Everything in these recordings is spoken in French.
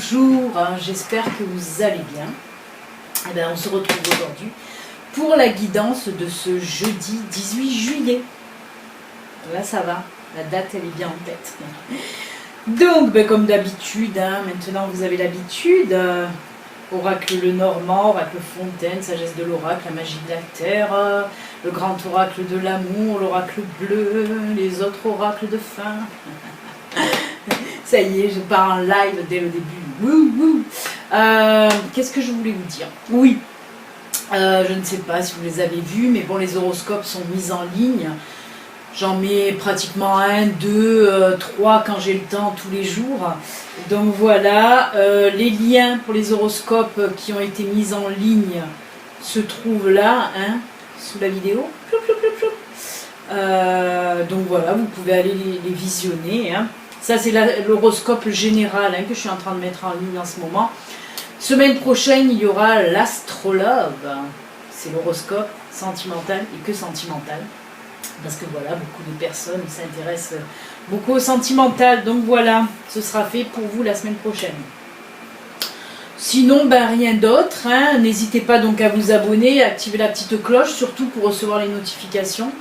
bonjour, j'espère que vous allez bien. Eh bien, on se retrouve aujourd'hui pour la guidance de ce jeudi 18 juillet. Là ça va, la date elle est bien en tête. Donc comme d'habitude, maintenant vous avez l'habitude, oracle le Normand, oracle Fontaine, sagesse de l'oracle, la magie de la terre, le grand oracle de l'amour, l'oracle bleu, les autres oracles de fin. Ça y est, je pars en live dès le début. Wouh. Qu'est-ce que je voulais vous dire? Oui, je ne sais pas si vous les avez vus, mais bon, les horoscopes sont mis en ligne. J'en mets pratiquement 1, 2, 3 quand j'ai le temps tous les jours. Donc voilà, les liens pour les horoscopes qui ont été mis en ligne se trouvent là, sous la vidéo. Donc voilà, vous pouvez aller les visionner. Ça c'est l'horoscope général que je suis en train de mettre en ligne en ce moment. Semaine prochaine, il y aura l'astrologue. C'est l'horoscope sentimental et que sentimental. Parce que voilà, beaucoup de personnes s'intéressent beaucoup au sentimental. Donc voilà, ce sera fait pour vous la semaine prochaine. Sinon, rien d'autre. N'hésitez pas donc à vous abonner, à activer la petite cloche, surtout pour recevoir les notifications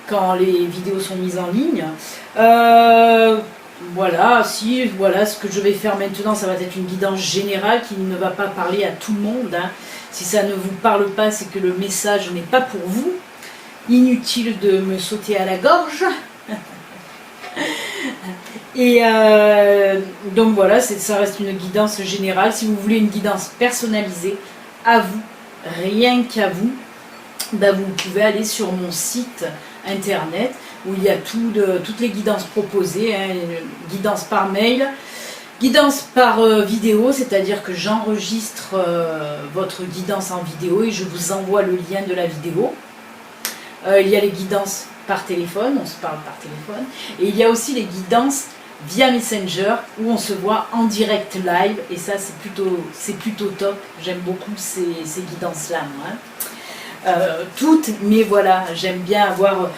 quand les vidéos sont mises en ligne. Voilà, ce que je vais faire maintenant, ça va être une guidance générale qui ne va pas parler à tout le monde. Si ça ne vous parle pas, c'est que le message n'est pas pour vous. Inutile de me sauter à la gorge. Et donc voilà, ça reste une guidance générale. Si vous voulez une guidance personnalisée, à vous, rien qu'à vous, vous pouvez aller sur mon site internet où il y a toutes les guidances proposées, guidance par mail, guidance par vidéo, c'est-à-dire que j'enregistre votre guidance en vidéo et je vous envoie le lien de la vidéo. Il y a les guidances par téléphone, on se parle par téléphone, et il y a aussi les guidances via Messenger où on se voit en direct live, et ça c'est plutôt top. J'aime beaucoup ces guidances-là, moi. Toutes, mais voilà, j'aime bien avoir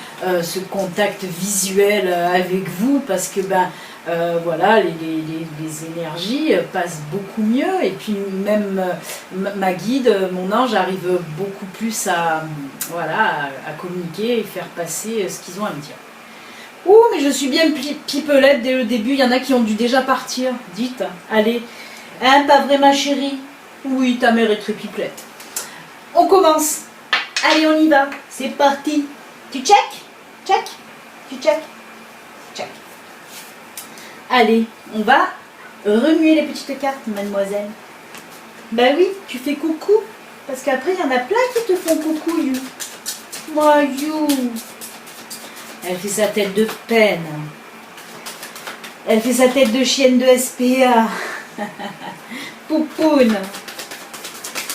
ce contact visuel avec vous parce que voilà, les énergies passent beaucoup mieux, et puis même ma guide, mon ange arrive beaucoup plus à communiquer et faire passer ce qu'ils ont à me dire. Ouh, mais je suis bien pipelette dès le début, il y en a qui ont dû déjà partir. Dites, allez, pas vrai ma chérie? Oui, ta mère est très pipelette. On commence. Allez, on y va, c'est parti. Tu check? Check? Tu check? Check. Allez, on va remuer les petites cartes, mademoiselle. Ben oui, tu fais coucou, parce qu'après, il y en a plein qui te font coucou, you. Moi, you. Elle fait sa tête de peine. Elle fait sa tête de chienne de SPA. Poupoune.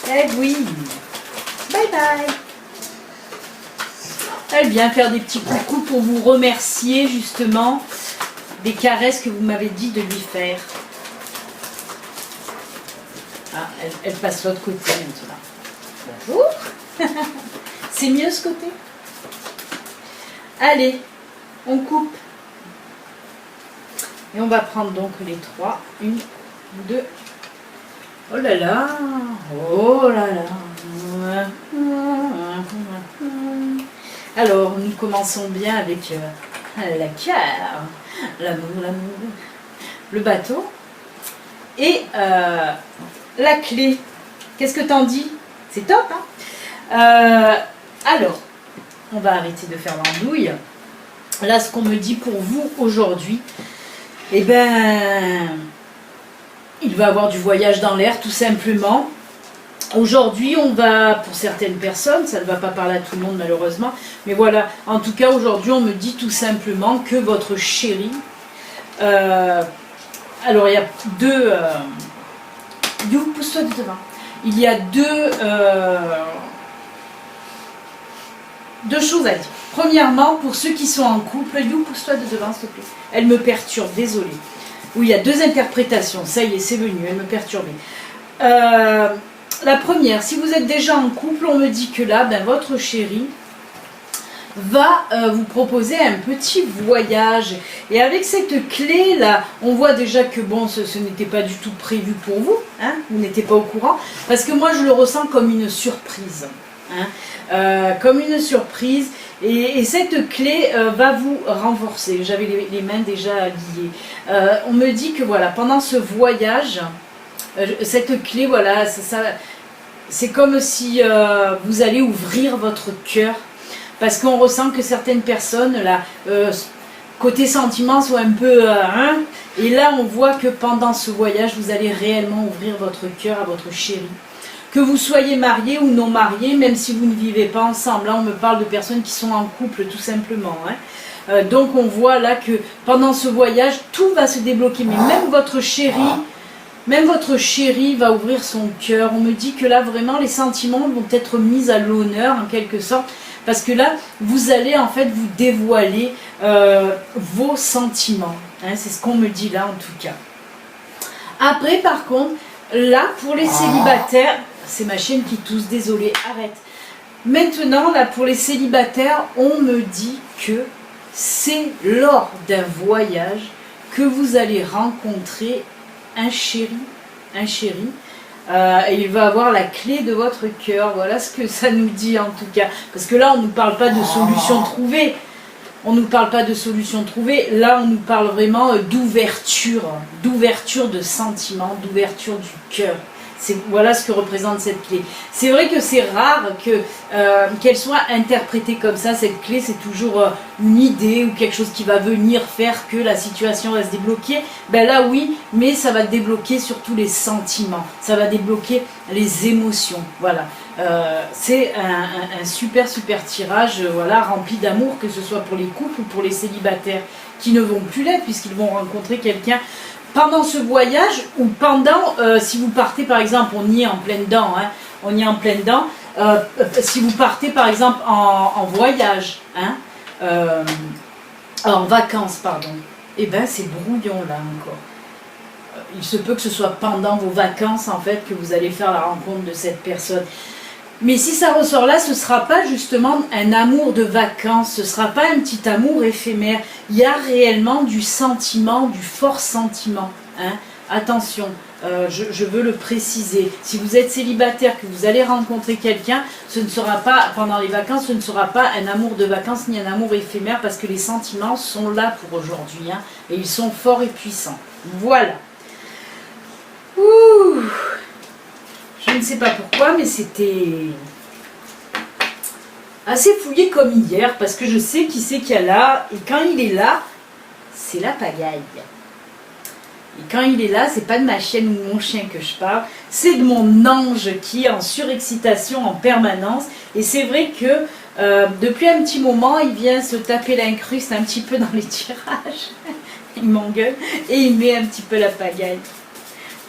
Eh oui. Bye bye. Elle vient faire des petits coucous pour vous remercier justement des caresses que vous m'avez dit de lui faire. Ah, elle passe l'autre côté maintenant. Bonjour. C'est mieux ce côté? Allez, on coupe. Et on va prendre donc les 3. 1, 2. Oh là là. Oh là là. Alors, nous commençons bien avec la cœur, l'amour, le bateau et la clé. Qu'est-ce que t'en dis? C'est top, alors, on va arrêter de faire l'andouille. Là, ce qu'on me dit pour vous aujourd'hui, il va y avoir du voyage dans l'air, tout simplement. Aujourd'hui, on va, pour certaines personnes, ça ne va pas parler à tout le monde malheureusement, mais voilà, en tout cas aujourd'hui, on me dit tout simplement que votre chéri, alors il y a deux, You, pousse-toi de devant, il y a deux choses à dire. Premièrement, pour ceux qui sont en couple, You, pousse-toi de devant s'il te plaît, elle me perturbe, désolée. Oui, il y a deux interprétations, ça y est, c'est venu, elle me perturbe. La première, si vous êtes déjà en couple, on me dit que là, votre chéri, va vous proposer un petit voyage. Et avec cette clé là, on voit déjà que bon, ce n'était pas du tout prévu pour vous, hein, vous n'étiez pas au courant, parce que moi je le ressens comme une surprise, hein, comme une surprise. Et cette clé va vous renforcer. J'avais les mains déjà liées. On me dit que voilà, pendant ce voyage, cette clé, voilà, c'est comme si vous allez ouvrir votre cœur. Parce qu'on ressent que certaines personnes, là, côté sentiments, sont un peu... hein, et là, on voit que pendant ce voyage, vous allez réellement ouvrir votre cœur à votre chéri. Que vous soyez marié ou non marié, même si vous ne vivez pas ensemble. Là, on me parle de personnes qui sont en couple, tout simplement. Hein. Donc, on voit là que pendant ce voyage, tout va se débloquer. Mais même votre chéri va ouvrir son cœur. On me dit que là, vraiment, les sentiments vont être mis à l'honneur, en quelque sorte. Parce que là, vous allez en fait vous dévoiler vos sentiments. Hein, c'est ce qu'on me dit là, en tout cas. Après, par contre, là, pour les célibataires... C'est ma chienne qui tousse, désolée, arrête. Maintenant, là, pour les célibataires, on me dit que c'est lors d'un voyage que vous allez rencontrer un chéri. Et il va avoir la clé de votre cœur. Voilà ce que ça nous dit en tout cas. Parce que là, on ne nous parle pas de solution trouvée. On ne nous parle pas de solution trouvée. Là, on nous parle vraiment d'ouverture de sentiments, d'ouverture du cœur. Voilà ce que représente cette clé. C'est vrai que c'est rare qu'elle soit interprétée comme ça. Cette clé, c'est toujours une idée ou quelque chose qui va venir faire que la situation va se débloquer. Ben là, oui, mais ça va débloquer surtout les sentiments. Ça va débloquer les émotions. Voilà. C'est un super tirage, voilà, rempli d'amour, que ce soit pour les couples ou pour les célibataires qui ne vont plus l'être, puisqu'ils vont rencontrer quelqu'un pendant ce voyage, ou pendant, si vous partez par exemple, on y est en plein dedans, hein, on y est en plein dedans, si vous partez par exemple en voyage, hein, en vacances, pardon, et ben c'est brouillon là encore. Il se peut que ce soit pendant vos vacances en fait que vous allez faire la rencontre de cette personne. Mais si ça ressort là, ce ne sera pas justement un amour de vacances, ce ne sera pas un petit amour éphémère. Il y a réellement du sentiment, du fort sentiment. Hein. Attention, je veux le préciser. Si vous êtes célibataire, que vous allez rencontrer quelqu'un, ce ne sera pas, pendant les vacances, ce ne sera pas un amour de vacances ni un amour éphémère, parce que les sentiments sont là pour aujourd'hui. Hein, et ils sont forts et puissants. Voilà. Ouh. Je ne sais pas pourquoi, mais c'était assez fouillé comme hier, parce que je sais qui c'est qu'il y a là, et quand il est là, c'est la pagaille. Et quand il est là, c'est pas de ma chienne ou de mon chien que je parle, c'est de mon ange qui est en surexcitation en permanence. Et c'est vrai que depuis un petit moment, il vient se taper l'incruste un petit peu dans les tirages. Il m'engueule et il met un petit peu la pagaille.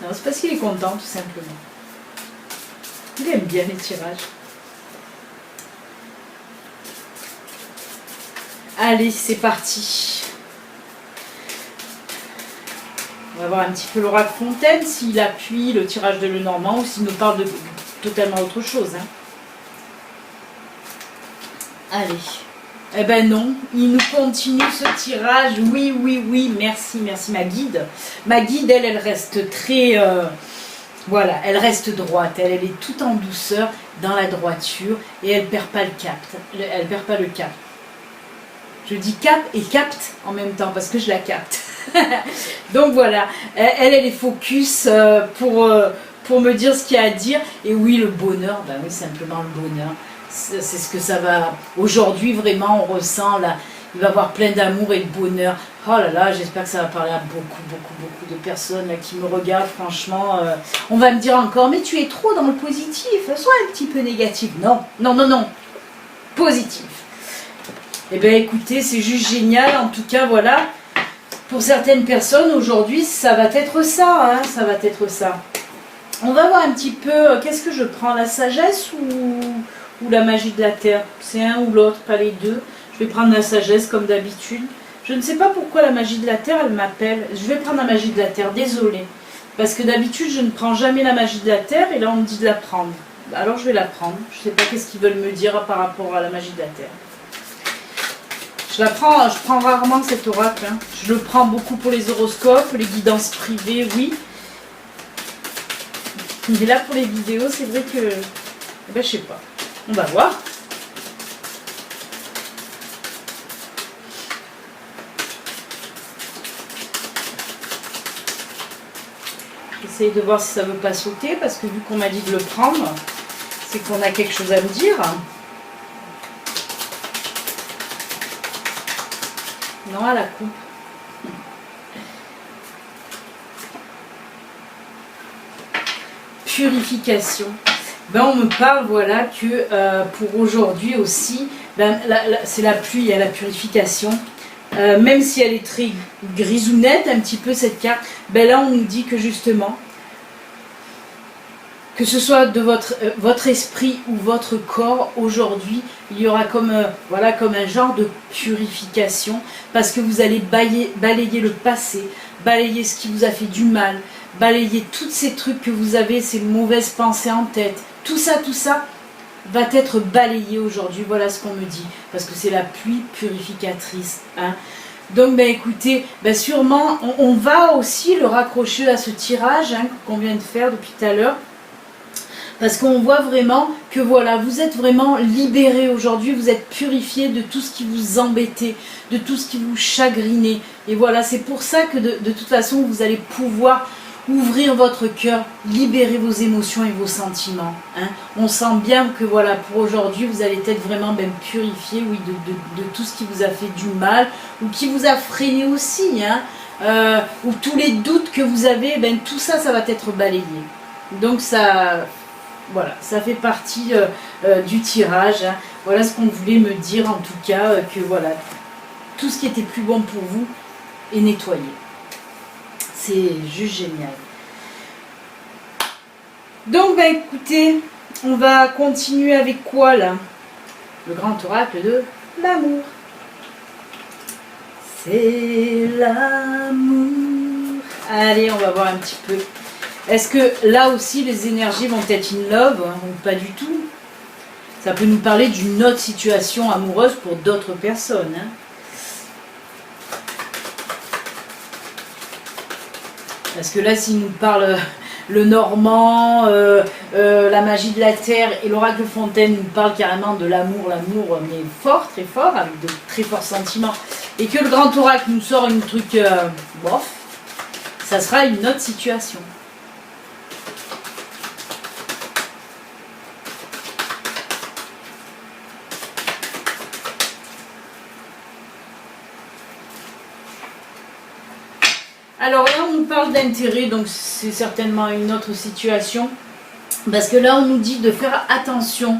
Non, c'est parce qu'il est content, tout simplement. Il aime bien les tirages. Allez, c'est parti. On va voir un petit peu l'oracle Fontaine, s'il appuie le tirage de Lenormand ou s'il nous parle de totalement autre chose. Hein. Allez. Eh ben non, il nous continue ce tirage. Oui, merci ma guide. Ma guide, elle reste très... voilà, elle reste droite, elle est toute en douceur, dans la droiture, et elle perd pas le cap. Elle perd pas le cap. Je dis cap et capte en même temps, parce que je la capte. Donc voilà, elle est focus pour me dire ce qu'il y a à dire. Et oui, le bonheur, ben oui, simplement le bonheur. C'est ce que ça va... Aujourd'hui, vraiment, on ressent, là, il va y avoir plein d'amour et de bonheur. Oh là là, j'espère que ça va parler à beaucoup de personnes là, qui me regardent, franchement. On va me dire encore, mais tu es trop dans le positif, sois un petit peu négatif. Non. Positif. Eh bien, écoutez, c'est juste génial. En tout cas, voilà. Pour certaines personnes, aujourd'hui, ça va être ça. Hein, ça va être ça. On va voir un petit peu, qu'est-ce que je prends, la sagesse ou la magie de la terre? C'est un ou l'autre, pas les deux. Je vais prendre la sagesse comme d'habitude. Je ne sais pas pourquoi la magie de la terre, elle m'appelle. Je vais prendre la magie de la terre, désolée. Parce que d'habitude, je ne prends jamais la magie de la terre et là, on me dit de la prendre. Alors, je vais la prendre. Je ne sais pas qu'est-ce qu'ils veulent me dire par rapport à la magie de la terre. Je prends rarement cet oracle. Hein. Je le prends beaucoup pour les horoscopes, les guidances privées, oui. Mais là, pour les vidéos, c'est vrai que... Eh ben, je sais pas. On va voir. J'essaye de voir si ça ne veut pas sauter, parce que vu qu'on m'a dit de le prendre, c'est qu'on a quelque chose à me dire. Non, à la coupe. Purification. Ben, on me parle, voilà, que pour aujourd'hui aussi, ben, c'est la pluie à la purification. Même si elle est très grisounette, un petit peu cette carte, ben là on nous dit que justement, que ce soit de votre esprit ou votre corps, aujourd'hui, il y aura comme, voilà, comme un genre de purification, parce que vous allez balayer le passé, balayer ce qui vous a fait du mal, balayer tous ces trucs que vous avez, ces mauvaises pensées en tête, tout ça va être balayé aujourd'hui, voilà ce qu'on me dit, parce que c'est la pluie purificatrice. Hein. Donc ben, écoutez, ben, sûrement, on va aussi le raccrocher à ce tirage hein, qu'on vient de faire depuis tout à l'heure, parce qu'on voit vraiment que voilà, vous êtes vraiment libéré aujourd'hui, vous êtes purifié de tout ce qui vous embêtait, de tout ce qui vous chagrinait. Et voilà, c'est pour ça que de toute façon, vous allez pouvoir ouvrir votre cœur, libérer vos émotions et vos sentiments. Hein. On sent bien que voilà, pour aujourd'hui, vous allez être vraiment même purifié, oui, de tout ce qui vous a fait du mal, ou qui vous a freiné aussi, hein, ou tous les doutes que vous avez, ben, tout ça, ça va être balayé. Donc ça... Voilà, ça fait partie du tirage. Hein. Voilà ce qu'on voulait me dire en tout cas, que voilà, tout ce qui était plus bon pour vous est nettoyé. C'est juste génial. Donc, ben, écoutez, on va continuer avec quoi là? Le grand oracle de l'amour. C'est l'amour. Allez, on va voir un petit peu. Est-ce que là aussi les énergies vont être in love ou pas du tout? Ça peut nous parler d'une autre situation amoureuse pour d'autres personnes. Hein. Parce que là, s'il nous parle le Normand, la magie de la terre et l'oracle Fontaine nous parle carrément de l'amour, mais fort, très fort, avec de très forts sentiments, et que le grand oracle nous sort un truc bof, ça sera une autre situation. Alors là, on nous parle d'intérêt, donc c'est certainement une autre situation. Parce que là, on nous dit de faire attention,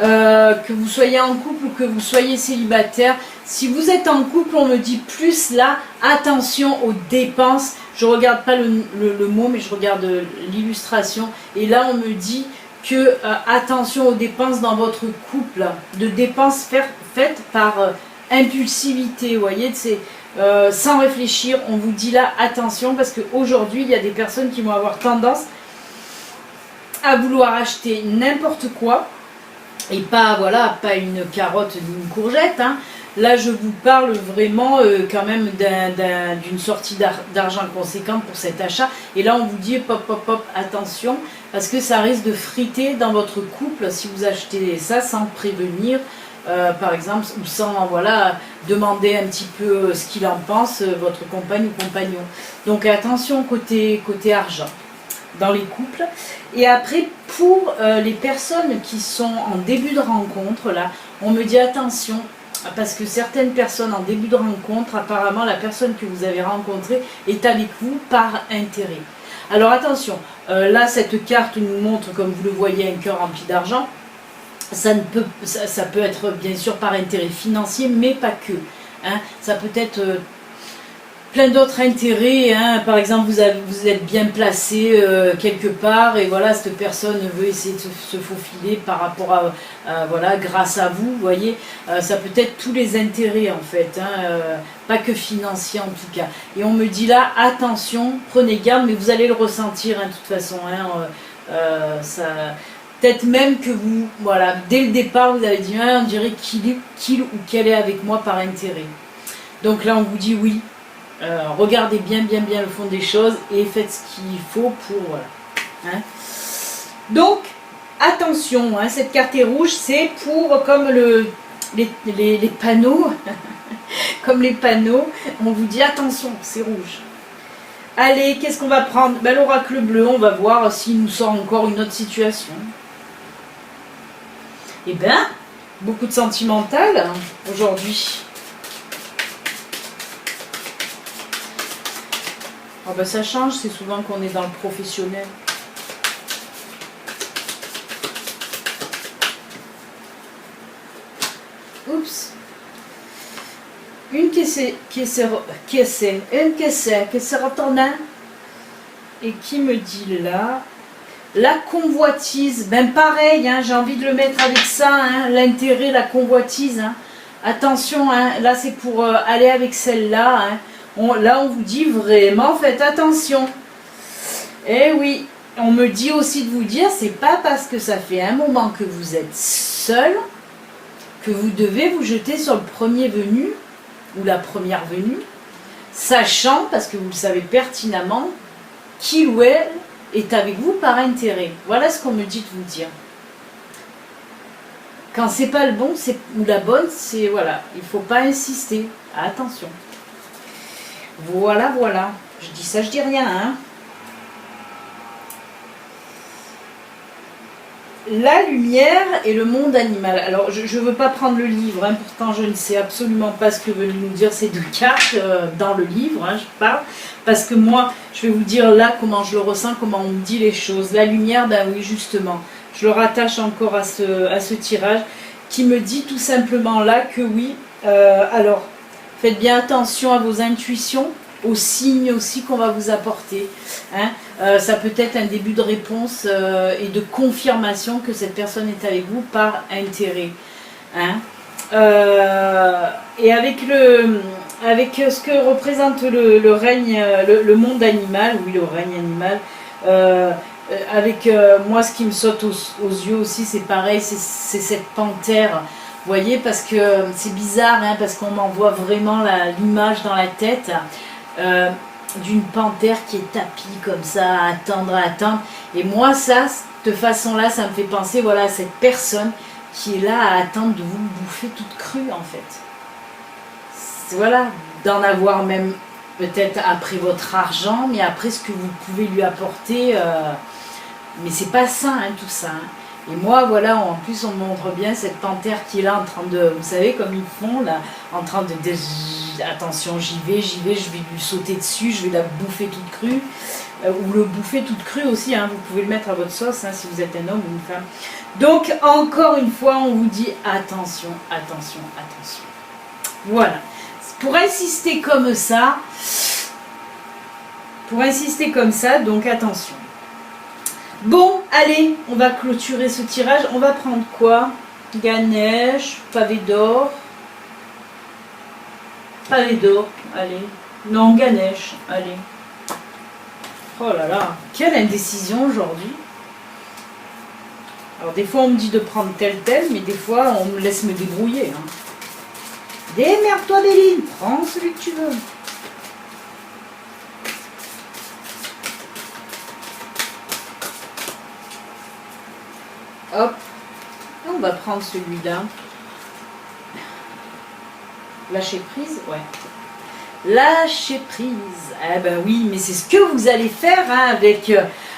que vous soyez en couple ou que vous soyez célibataire. Si vous êtes en couple, on me dit plus là, attention aux dépenses. Je ne regarde pas le mot, mais je regarde l'illustration. Et là, on me dit que attention aux dépenses dans votre couple. De dépenses faites par impulsivité, vous voyez, c'est... sans réfléchir, on vous dit là attention parce qu'aujourd'hui il y a des personnes qui vont avoir tendance à vouloir acheter n'importe quoi et pas, voilà, pas une carotte ni une courgette. Hein. Là je vous parle vraiment quand même d'une sortie d'argent conséquente pour cet achat et là on vous dit pop, attention parce que ça risque de friter dans votre couple si vous achetez ça sans prévenir. Par exemple, ou sans voilà, demander un petit peu ce qu'il en pense, votre compagne ou compagnon. Donc attention côté argent dans les couples. Et après, pour les personnes qui sont en début de rencontre, là, on me dit attention, parce que certaines personnes en début de rencontre, apparemment la personne que vous avez rencontrée est avec vous par intérêt. Alors attention, là cette carte nous montre, comme vous le voyez, un cœur rempli d'argent. Ça peut être bien sûr par intérêt financier, mais pas que. Hein. Ça peut être plein d'autres intérêts. Hein. Par exemple, vous êtes bien placé quelque part et voilà, cette personne veut essayer de se faufiler par rapport à voilà, grâce à vous. Vous voyez, ça peut être tous les intérêts en fait, hein, pas que financier en tout cas. Et on me dit là, attention, prenez garde, mais vous allez le ressentir hein, de toute façon. Hein, Peut-être même que vous, voilà, dès le départ, vous avez dit, ah, on dirait qu'il ou qu'elle est avec moi par intérêt. Donc là, on vous dit oui. Regardez bien le fond des choses et faites ce qu'il faut pour, voilà. Hein. Donc, attention, hein, cette carte est rouge, c'est pour, comme les panneaux, comme les panneaux, on vous dit attention, c'est rouge. Allez, qu'est-ce qu'on va prendre? Ben, l'oracle bleu, on va voir s'il nous sort encore une autre situation. Eh bien, beaucoup de sentimental hein, aujourd'hui. Oh ben, ça change, c'est souvent qu'on est dans le professionnel. Oups. Une qui s'est retournée et qui me dit là, la convoitise, ben pareil, hein, j'ai envie de le mettre avec ça, hein, l'intérêt, la convoitise, hein. Attention, hein, là c'est pour aller avec celle-là, hein. Là on vous dit vraiment, faites attention. Eh oui, on me dit aussi de vous dire, c'est pas parce que ça fait un moment que vous êtes seul que vous devez vous jeter sur le premier venu ou la première venue, sachant, parce que vous le savez pertinemment, qui ou elle est avec vous par intérêt. Voilà ce qu'on me dit de vous dire. Quand c'est pas le bon ou la bonne, c'est voilà, il faut pas insister. Attention. Voilà. Je dis ça, je dis rien, hein. La lumière et le monde animal. Alors, je ne veux pas prendre le livre, hein, pourtant je ne sais absolument pas ce que veulent nous dire ces deux cartes dans le livre, hein, je parle, parce que moi, je vais vous dire là comment je le ressens, comment on me dit les choses. La lumière, ben oui, justement, je le rattache encore à ce tirage, qui me dit tout simplement là que oui, alors, faites bien attention à vos intuitions, aux signes aussi qu'on va vous apporter. Hein. Ça peut être un début de réponse et de confirmation que cette personne est avec vous par intérêt. Hein. Et avec ce que représente le règne, le monde animal, oui, le règne animal, avec moi ce qui me saute aux yeux aussi, c'est pareil, c'est cette panthère. Vous voyez, parce que c'est bizarre, hein, parce qu'on m'envoie vraiment l'image dans la tête. D'une panthère qui est tapie comme ça, à attendre. Et moi, ça, de façon-là, ça me fait penser, voilà, à cette personne qui est là à attendre de vous bouffer toute crue, en fait. Voilà, d'en avoir même peut-être après votre argent, mais après ce que vous pouvez lui apporter. Mais c'est pas sain, hein, tout ça. Hein. Et moi, voilà, en plus, on me montre bien cette panthère qui est là en train de, vous savez, comme ils font, là, en train de attention, j'y vais, je vais lui sauter dessus, je vais la bouffer toute crue, ou le bouffer toute crue aussi, hein, vous pouvez le mettre à votre sauce, hein, si vous êtes un homme ou une femme. Donc, encore une fois, on vous dit attention. Voilà. Pour insister comme ça, donc attention. Bon, allez, on va clôturer ce tirage. On va prendre quoi? Ganesh, pavé d'or. Pavé d'or, allez. Non, Ganesh, allez. Oh là là, quelle indécision aujourd'hui. Alors des fois on me dit de prendre tel, mais des fois on me laisse me débrouiller. Hein. Démerde-toi Béline, prends celui que tu veux. Hop, on va prendre celui-là. Lâcher prise, ouais. Lâcher prise. Eh ben oui, mais c'est ce que vous allez faire hein,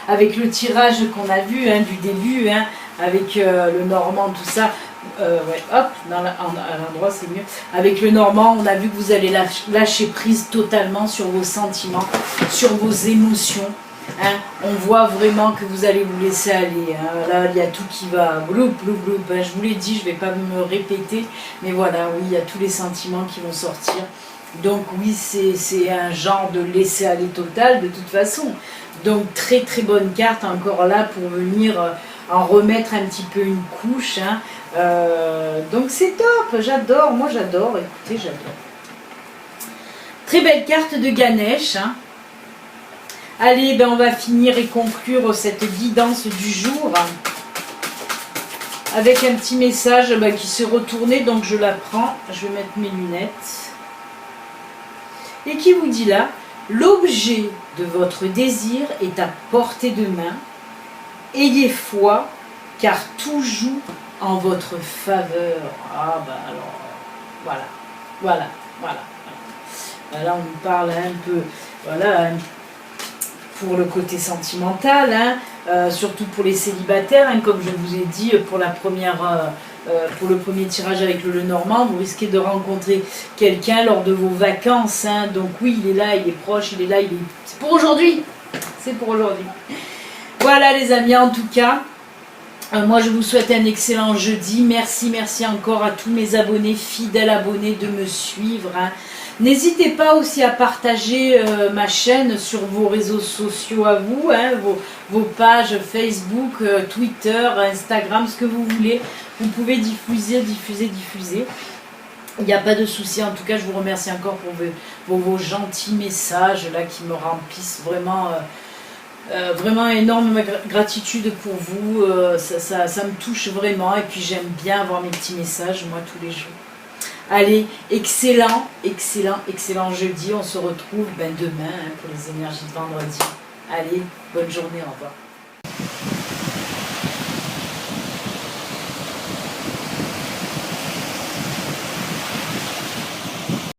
avec le tirage qu'on a vu hein, du début, hein, avec le normand, tout ça. Ouais, hop, à l'endroit c'est mieux. Avec le normand, on a vu que vous allez lâcher prise totalement sur vos sentiments, sur vos émotions. Hein, on voit vraiment que vous allez vous laisser aller. Hein. Là, il y a tout qui va bloup. Ben, je vous l'ai dit, je ne vais pas me répéter. Mais voilà, oui, il y a tous les sentiments qui vont sortir. Donc oui, c'est un genre de laisser aller total de toute façon. Donc très très bonne carte encore là pour venir en remettre un petit peu une couche. Hein. Donc c'est top, j'adore, moi j'adore, écoutez, j'adore. Très belle carte de Ganesh. Hein. Allez, ben on va finir et conclure cette guidance du jour. avec un petit message qui s'est retourné, donc je la prends, je vais mettre mes lunettes. Et qui vous dit là, l'objet de votre désir est à portée de main. Ayez foi, car tout joue en votre faveur. Ah bah alors, voilà. Là on nous parle un peu, voilà, pour le côté sentimental, surtout pour les célibataires, comme je vous ai dit pour pour le premier tirage avec le Lenormand, vous risquez de rencontrer quelqu'un lors de vos vacances, donc oui, il est là, il est proche, il est là, c'est pour aujourd'hui, Voilà les amis, en tout cas, moi je vous souhaite un excellent jeudi, merci encore à tous mes abonnés, fidèles abonnés de me suivre, N'hésitez pas aussi à partager ma chaîne sur vos réseaux sociaux à vous, vos pages Facebook, Twitter, Instagram, ce que vous voulez. Vous pouvez diffuser. Il n'y a pas de souci. En tout cas, je vous remercie encore pour vos gentils messages là qui me remplissent vraiment énorme gratitude pour vous. Ça me touche vraiment. Et puis j'aime bien avoir mes petits messages, moi, tous les jours. Allez, excellent jeudi. On se retrouve demain pour les énergies de vendredi. Allez, bonne journée, au revoir.